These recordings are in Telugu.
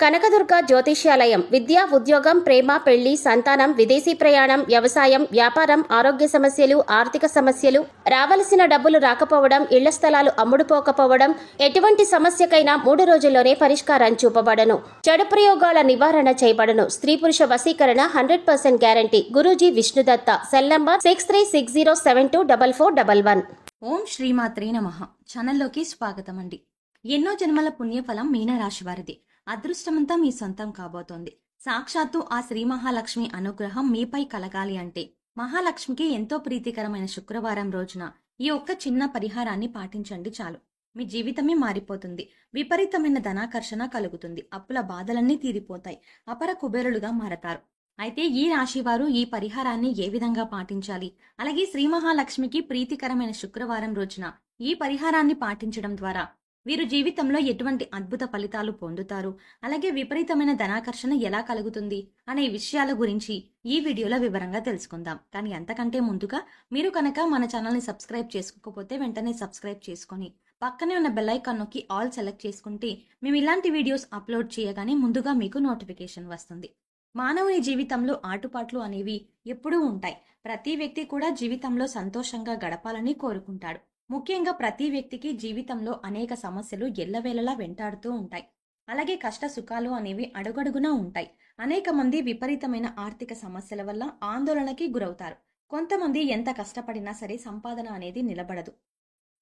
కనకదుర్గ జ్యోతిష్యాలయం విద్య, ఉద్యోగం, ప్రేమ, పెళ్లి, సంతానం, విదేశీ ప్రయాణం, వ్యవసాయం, వ్యాపారం, ఆరోగ్య సమస్యలు, ఆర్థిక సమస్యలు, రావలసిన డబ్బులు రాకపోవడం, ఇళ్ల స్థలాలు అమ్ముడుపోకపోవడం, ఎటువంటి సమస్యకైనా 3 రోజుల్లోనే పరిష్కారం చూపబడను. చెడు ప్రయోగాల నివారణ చేయబడను. స్త్రీ పురుష వశీకరణ 100% guarantee. Guruji Vishnudatta. Cell number 6360724411. ఓం శ్రీమాత్రే నమః. ఛానల్లోకి స్వాగతం అండి. ఎన్నో జన్మల పుణ్యఫలం మీనరాశి వారిది. అదృష్టమంతా మీ సొంతం కాబోతోంది. సాక్షాత్తు ఆ శ్రీ మహాలక్ష్మి అనుగ్రహం మీపై కలగాలి అంటే మహాలక్ష్మికి ఎంతో ప్రీతికరమైన శుక్రవారం రోజున ఈ ఒక్క చిన్న పరిహారాన్ని పాటించండి చాలు. మీ జీవితమే మారిపోతుంది. విపరీతమైన ధనాకర్షణ కలుగుతుంది. అప్పుల బాధలన్నీ తీరిపోతాయి. అపర కుబేరులుగా మారతారు. అయితే ఈ రాశివారు ఈ పరిహారాన్ని ఏ విధంగా పాటించాలి, అలాగే శ్రీ మహాలక్ష్మికి ప్రీతికరమైన శుక్రవారం రోజున ఈ పరిహారాన్ని పాటించడం ద్వారా వీరు జీవితంలో ఎటువంటి అద్భుత ఫలితాలు పొందుతారు, అలాగే విపరీతమైన ధనాకర్షణ ఎలా కలుగుతుంది అనే విషయాల గురించి ఈ వీడియోలో వివరంగా తెలుసుకుందాం. కానీ అంతకంటే ముందుగా మీరు కనుక మన ఛానల్ని సబ్స్క్రైబ్ చేసుకోకపోతే వెంటనే సబ్స్క్రైబ్ చేసుకొని పక్కనే ఉన్న బెల్ ఐకాన్ నొక్కి ఆల్ సెలెక్ట్ చేసుకుంటే మేము ఇలాంటి వీడియోస్ అప్లోడ్ చేయగానే ముందుగా మీకు నోటిఫికేషన్ వస్తుంది. మానవుని జీవితంలో ఆటుపాట్లు అనేవి ఎప్పుడూ ఉంటాయి. ప్రతి వ్యక్తి కూడా జీవితంలో సంతోషంగా గడపాలని కోరుకుంటాడు. ముఖ్యంగా ప్రతి వ్యక్తికి జీవితంలో అనేక సమస్యలు ఎల్లవేళలా వెంటాడుతూ ఉంటాయి. అలాగే కష్ట సుఖాలు అనేవి అడుగడుగునా ఉంటాయి. అనేక మంది విపరీతమైన ఆర్థిక సమస్యల వల్ల ఆందోళనకి గురవుతారు. కొంతమంది ఎంత కష్టపడినా సరే సంపాదన అనేది నిలబడదు.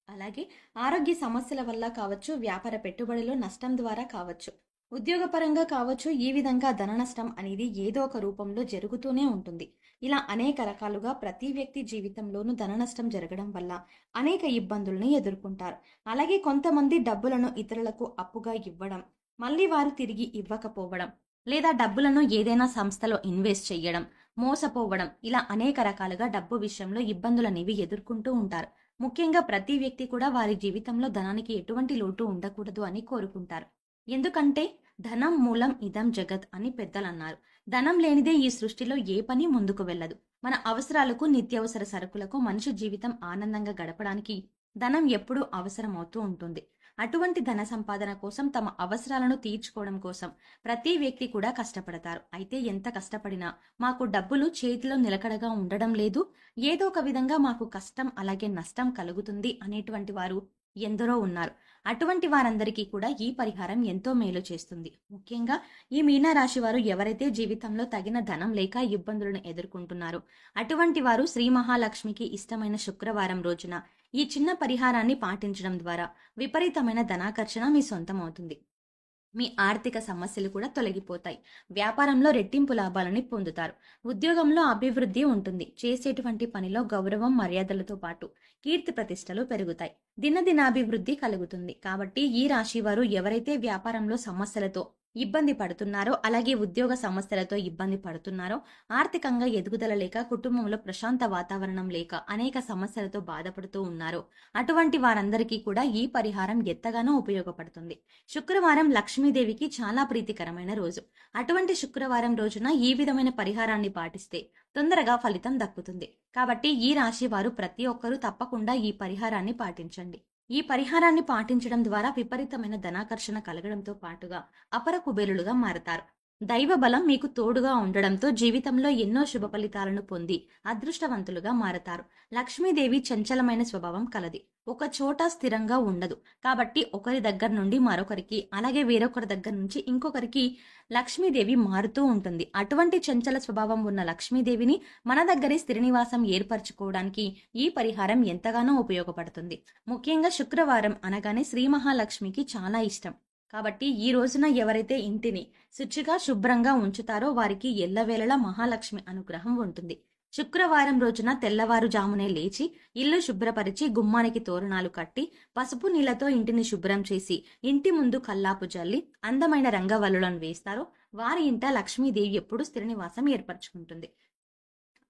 అలాగే ఆరోగ్య సమస్యల వల్ల కావచ్చు, వ్యాపార పెట్టుబడిలో నష్టం ద్వారా కావచ్చు, ఉద్యోగపరంగా కావచ్చు, ఈ విధంగా ధన నష్టం అనేది ఏదో ఒక రూపంలో జరుగుతూనే ఉంటుంది. ఇలా అనేక రకాలుగా ప్రతి వ్యక్తి జీవితంలోనూ ధన నష్టం జరగడం వల్ల అనేక ఇబ్బందుల్ని ఎదుర్కొంటారు. అలాగే కొంతమంది డబ్బులను ఇతరులకు అప్పుగా ఇవ్వడం, మళ్ళీ వారు తిరిగి ఇవ్వకపోవడం, లేదా డబ్బులను ఏదైనా సంస్థలో ఇన్వెస్ట్ చేయడం, మోసపోవడం, ఇలా అనేక రకాలుగా డబ్బు విషయంలో ఇబ్బందులు అనేవి ఎదుర్కొంటూ ఉంటారు. ముఖ్యంగా ప్రతి వ్యక్తి కూడా వారి జీవితంలో ధనానికి ఎటువంటి లోటు ఉండకూడదు అని కోరుకుంటారు. ఎందుకంటే ధనం మూలం ఇదం జగత్ అని పెద్దలు అన్నారు. ధనం లేనిదే ఈ సృష్టిలో ఏ పని ముందుకు వెళ్ళదు. మన అవసరాలకు, నిత్యావసర సరుకులకు, మనిషి జీవితం ఆనందంగా గడపడానికి ధనం ఎప్పుడూ అవసరం అవుతూ ఉంటుంది. అటువంటి ధన సంపాదన కోసం, తమ అవసరాలను తీర్చుకోవడం కోసం ప్రతి వ్యక్తి కూడా కష్టపడతారు. అయితే ఎంత కష్టపడినా మాకు డబ్బులు చేతిలో నిలకడగా ఉండడం లేదు, ఏదో ఒక విధంగా మాకు కష్టం అలాగే నష్టం కలుగుతుంది అనేటువంటి వారు ఎందరో ఉన్నారు. అటువంటి వారందరికీ కూడా ఈ పరిహారం ఎంతో మేలు చేస్తుంది. ముఖ్యంగా ఈ మీనరాశి వారు ఎవరైతే జీవితంలో తగిన ధనం లేక ఇబ్బందులను ఎదుర్కొంటున్నారో అటువంటి వారు శ్రీ మహాలక్ష్మికి ఇష్టమైన శుక్రవారం రోజున ఈ చిన్న పరిహారాన్ని పాటించడం ద్వారా విపరీతమైన ధనాకర్షణ మీ సొంతం అవుతుంది. మీ ఆర్థిక సమస్యలు కూడా తొలగిపోతాయి. వ్యాపారంలో రెట్టింపు లాభాలని పొందుతారు. ఉద్యోగంలో అభివృద్ధి ఉంటుంది. చేసేటువంటి పనిలో గౌరవం, మర్యాదలతో పాటు కీర్తి ప్రతిష్టలు పెరుగుతాయి. దినదినాభివృద్ధి కలుగుతుంది. కాబట్టి ఈ రాశి వారు ఎవరైతే వ్యాపారంలో సమస్యలతో ఇబ్బంది పడుతున్నారో, అలాగే ఉద్యోగ సమస్యలతో ఇబ్బంది పడుతున్నారో, ఆర్థికంగా ఎదుగుదల లేక, కుటుంబంలో ప్రశాంత వాతావరణం లేక అనేక సమస్యలతో బాధపడుతూ ఉన్నారో అటువంటి వారందరికీ కూడా ఈ పరిహారం ఎంతగానో ఉపయోగపడుతుంది. శుక్రవారం లక్ష్మీదేవికి చాలా ప్రీతికరమైన రోజు. అటువంటి శుక్రవారం రోజున ఈ విధమైన పరిహారాన్ని పాటిస్తే తొందరగా ఫలితం దక్కుతుంది. కాబట్టి ఈ రాశి వారు ప్రతి ఒక్కరూ తప్పకుండా ఈ పరిహారాన్ని పాటించండి. ఈ పరిహారాన్ని పాటించడం ద్వారా విపరీతమైన ధనాకర్షణ కలగడంతో పాటుగా అపర కుబేరులుగా మారతారు. దైవ బలం మీకు తోడుగా ఉండడంతో జీవితంలో ఎన్నో శుభ ఫలితాలను పొంది అదృష్టవంతులుగా మారతారు. లక్ష్మీదేవి చంచలమైన స్వభావం కలది. ఒక చోట స్థిరంగా ఉండదు. కాబట్టి ఒకరి దగ్గర నుండి మరొకరికి, అలాగే వేరొకరి దగ్గర నుంచి ఇంకొకరికి లక్ష్మీదేవి మారుతూ ఉంటుంది. అటువంటి చంచల స్వభావం ఉన్న లక్ష్మీదేవిని మన దగ్గరే స్థిర నివాసం ఏర్పరచుకోవడానికి ఈ పరిహారం ఎంతగానో ఉపయోగపడుతుంది. ముఖ్యంగా శుక్రవారం అనగానే శ్రీ మహాలక్ష్మికి చాలా ఇష్టం. కాబట్టి ఈ రోజున ఎవరైతే ఇంటిని శుచిగా, శుభ్రంగా ఉంచుతారో వారికి ఎల్లవేళలా మహాలక్ష్మి అనుగ్రహం ఉంటుంది. శుక్రవారం రోజున తెల్లవారుజామునే లేచి ఇల్లు శుభ్రపరిచి, గుమ్మానికి తోరణాలు కట్టి, పసుపు నీళ్లతో ఇంటిని శుభ్రం చేసి, ఇంటి ముందు కల్లాపు జల్లి అందమైన రంగవల్లులను వేస్తారో వారి ఇంట లక్ష్మీదేవి ఎప్పుడు స్థిర నివాసం ఏర్పరచుకుంటుంది.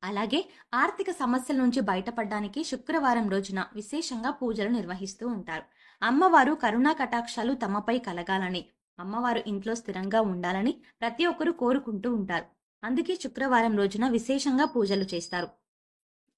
అలాగే ఆర్థిక సమస్యల నుంచి బయటపడడానికి శుక్రవారం రోజున విశేషంగా పూజలు నిర్వహిస్తూ ఉంటారు. అమ్మవారు కరుణా కటాక్షాలు తమపై కలగాలని, అమ్మవారు ఇంట్లో స్థిరంగా ఉండాలని ప్రతి ఒక్కరూ కోరుకుంటూ ఉంటారు. అందుకే శుక్రవారం రోజున విశేషంగా పూజలు చేస్తారు.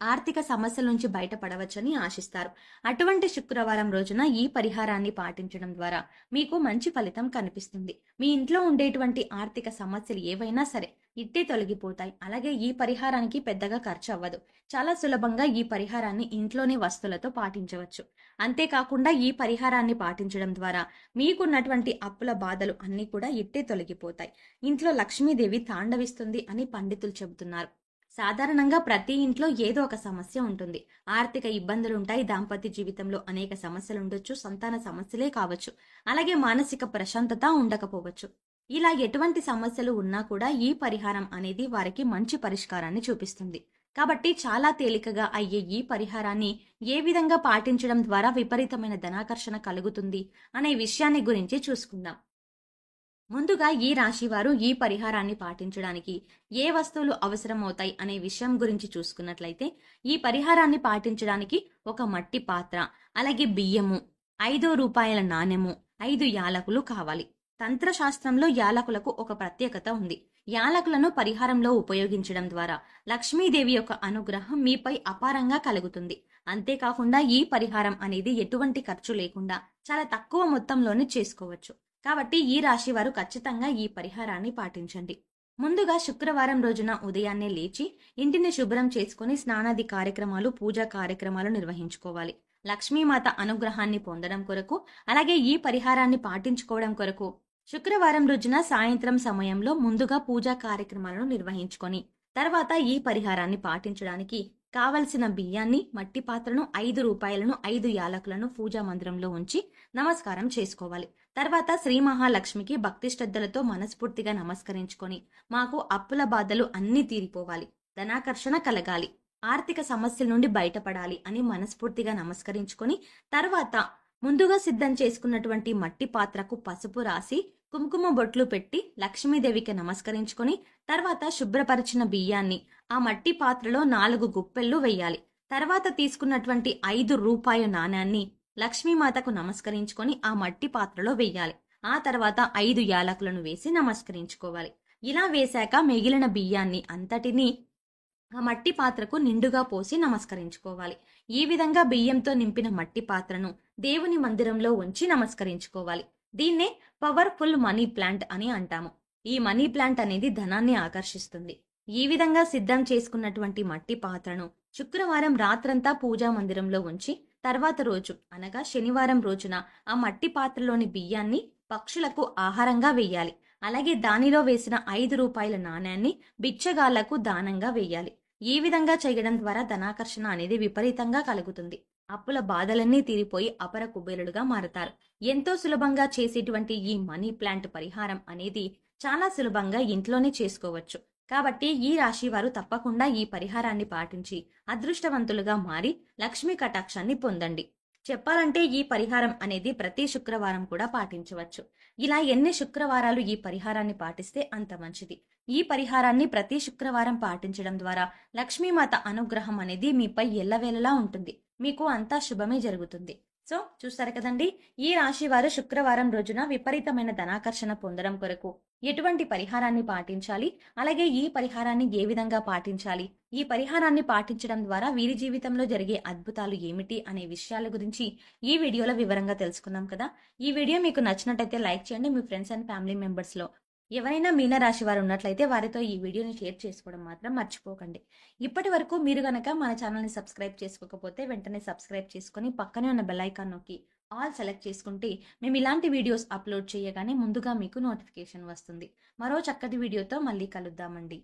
ఆర్థిక సమస్యల నుంచి బయటపడవచ్చని ఆశిస్తారు. అటువంటి శుక్రవారం రోజున ఈ పరిహారాన్ని పాటించడం ద్వారా మీకు మంచి ఫలితం కనిపిస్తుంది. మీ ఇంట్లో ఉండేటువంటి ఆర్థిక సమస్యలు ఏవైనా సరే ఇట్టే తొలగిపోతాయి. అలాగే ఈ పరిహారానికి పెద్దగా ఖర్చు అవ్వదు. చాలా సులభంగా ఈ పరిహారాన్ని ఇంట్లోని వస్తువులతో పాటించవచ్చు. అంతేకాకుండా ఈ పరిహారాన్ని పాటించడం ద్వారా మీకున్నటువంటి అప్పుల బాధలు అన్నీ కూడా ఇట్టే తొలగిపోతాయి. ఇంట్లో లక్ష్మీదేవి తాండవిస్తుంది అని పండితులు చెబుతున్నారు. సాధారణంగా ప్రతి ఇంట్లో ఏదో ఒక సమస్య ఉంటుంది. ఆర్థిక ఇబ్బందులుంటాయి, దాంపత్య జీవితంలో అనేక సమస్యలు ఉండొచ్చు, సంతాన సమస్యలే కావచ్చు, అలాగే మానసిక ప్రశాంతత ఉండకపోవచ్చు. ఇలా ఎటువంటి సమస్యలు ఉన్నా కూడా ఈ పరిహారం అనేది వారికి మంచి పరిష్కారాన్ని చూపిస్తుంది. కాబట్టి చాలా తేలికగా అయ్యే ఈ పరిహారాన్ని ఏ విధంగా పాటించడం ద్వారా విపరీతమైన ధనాకర్షణ కలుగుతుంది అనే విషయాన్ని గురించి చూసుకుందాం. ముందుగా ఈ రాశి వారు ఈ పరిహారాన్ని పాటించడానికి ఏ వస్తువులు అవసరమవుతాయి అనే విషయం గురించి చూసుకున్నట్లయితే, ఈ పరిహారాన్ని పాటించడానికి ఒక మట్టి పాత్ర, అలాగే బియ్యము, 5 రూపాయల నాణెము, 5 యాలకులు కావాలి. తంత్రశాస్త్రంలో యాలకులకు ఒక ప్రత్యేకత ఉంది. యాలకులను పరిహారంలో ఉపయోగించడం ద్వారా లక్ష్మీదేవి యొక్క అనుగ్రహం మీపై అపారంగా కలుగుతుంది. అంతేకాకుండా ఈ పరిహారం అనేది ఎటువంటి ఖర్చు లేకుండా చాలా తక్కువ మొత్తంలోనే చేసుకోవచ్చు. కాబట్టి ఈ రాశి వారు ఖచ్చితంగా ఈ పరిహారాన్ని పాటించండి. ముందుగా శుక్రవారం రోజున ఉదయాన్నే లేచి ఇంటిని శుభ్రం చేసుకుని స్నానాది కార్యక్రమాలు, పూజా కార్యక్రమాలు నిర్వహించుకోవాలి. లక్ష్మీమాత అనుగ్రహాన్ని పొందడం కొరకు, అలాగే ఈ పరిహారాన్ని పాటించుకోవడం కొరకు శుక్రవారం రోజున సాయంత్రం సమయంలో ముందుగా పూజా కార్యక్రమాలను నిర్వహించుకొని తర్వాత ఈ పరిహారాన్ని పాటించడానికి కావలసిన బియ్యాన్ని, మట్టి పాత్రను, 5 రూపాయలను, 5 యాలకులను పూజా మందిరంలో ఉంచి నమస్కారం చేసుకోవాలి. తర్వాత శ్రీ మహాలక్ష్మికి భక్తి శ్రద్ధలతో మనస్ఫూర్తిగా నమస్కరించుకొని, మాకు అప్పుల బాధలు అన్నీ తీరిపోవాలి, ధనాకర్షణ కలగాలి, ఆర్థిక సమస్యల నుండి బయటపడాలి అని మనస్ఫూర్తిగా నమస్కరించుకొని, తర్వాత ముందుగా సిద్ధం చేసుకున్నటువంటి మట్టి పాత్రకు పసుపు రాసి కుంకుమ బొట్లు పెట్టి లక్ష్మీదేవికి నమస్కరించుకొని, తర్వాత శుభ్రపరిచిన బియ్యాన్ని ఆ మట్టి పాత్రలో 4 గుప్పెళ్ళు వెయ్యాలి. తర్వాత తీసుకున్నటువంటి 5 రూపాయల నాణ్యాన్ని లక్ష్మీమాతకు నమస్కరించుకొని ఆ మట్టి పాత్రలో వెయ్యాలి. ఆ తర్వాత 5 యాలకులను వేసి నమస్కరించుకోవాలి. ఇలా వేశాక మిగిలిన బియ్యాన్ని అంతటినీ ఆ మట్టి పాత్రకు నిండుగా పోసి నమస్కరించుకోవాలి. ఈ విధంగా బియ్యంతో నింపిన మట్టి పాత్రను దేవుని మందిరంలో ఉంచి నమస్కరించుకోవాలి. దీన్నే పవర్ఫుల్ మనీ ప్లాంట్ అని అంటాము. ఈ మనీ ప్లాంట్ అనేది ధనాన్ని ఆకర్షిస్తుంది. ఈ విధంగా సిద్ధం చేసుకున్నటువంటి మట్టి పాత్రను శుక్రవారం రాత్రంతా పూజా మందిరంలో ఉంచి తర్వాత రోజు అనగా శనివారం రోజున ఆ మట్టి పాత్రలోని బియ్యాన్ని పక్షులకు ఆహారంగా వెయ్యాలి. అలాగే దానిలో వేసిన 5 రూపాయల నాణ్యాన్ని బిచ్చగాళ్లకు దానంగా వెయ్యాలి. ఈ విధంగా చేయడం ద్వారా ధనాకర్షణ అనేది విపరీతంగా కలుగుతుంది. అప్పుల బాధలన్నీ తీరిపోయి అపర కుబేరులుగా మారతారు. ఎంతో సులభంగా చేసేటువంటి ఈ మనీ ప్లాంట్ పరిహారం అనేది చాలా సులభంగా ఇంట్లోనే చేసుకోవచ్చు. కాబట్టి ఈ రాశి వారు తప్పకుండా ఈ పరిహారాన్ని పాటించి అదృష్టవంతులుగా మారి లక్ష్మీ కటాక్షాన్ని పొందండి. చెప్పాలంటే ఈ పరిహారం అనేది ప్రతి శుక్రవారం కూడా పాటించవచ్చు. ఇలా ఎన్ని శుక్రవారాలు ఈ పరిహారాన్ని పాటిస్తే అంత మంచిది. ఈ పరిహారాన్ని ప్రతి శుక్రవారం పాటించడం ద్వారా లక్ష్మీమాత అనుగ్రహం అనేది మీపై ఎల్లవేళలా ఉంటుంది. మీకు అంతా శుభమే జరుగుతుంది. సో చూస్తారు కదండి, ఈ రాశి వారు శుక్రవారం రోజున విపరీతమైన ధనాకర్షణ పొందడం కొరకు ఎటువంటి పరిహారాన్ని పాటించాలి, అలాగే ఈ పరిహారాన్ని ఏ విధంగా పాటించాలి, ఈ పరిహారాన్ని పాటించడం ద్వారా వీరి జీవితంలో జరిగే అద్భుతాలు ఏమిటి అనే విషయాల గురించి ఈ వీడియోలో వివరంగా తెలుసుకున్నాం కదా. ఈ వీడియో మీకు నచ్చినట్టయితే లైక్ చేయండి. మీ ఫ్రెండ్స్ అండ్ ఫ్యామిలీ మెంబర్స్ లో ఎవరైనా మీన రాశి వారు ఉన్నట్లయితే వారితో ఈ వీడియోని షేర్ చేసుకోవడం మాత్రం మర్చిపోకండి. ఇప్పటి వరకు మీరు గనక మన ఛానల్ని సబ్స్క్రైబ్ చేసుకోకపోతే వెంటనే సబ్స్క్రైబ్ చేసుకుని పక్కనే ఉన్న బెల్ ఐకాన్ నొక్కి ఆల్ సెలెక్ట్ చేసుకుంటే మేము ఇలాంటి వీడియోస్ అప్లోడ్ చేయగానే ముందుగా మీకు నోటిఫికేషన్ వస్తుంది. మరో చక్కటి వీడియోతో మళ్ళీ కలుద్దామండి.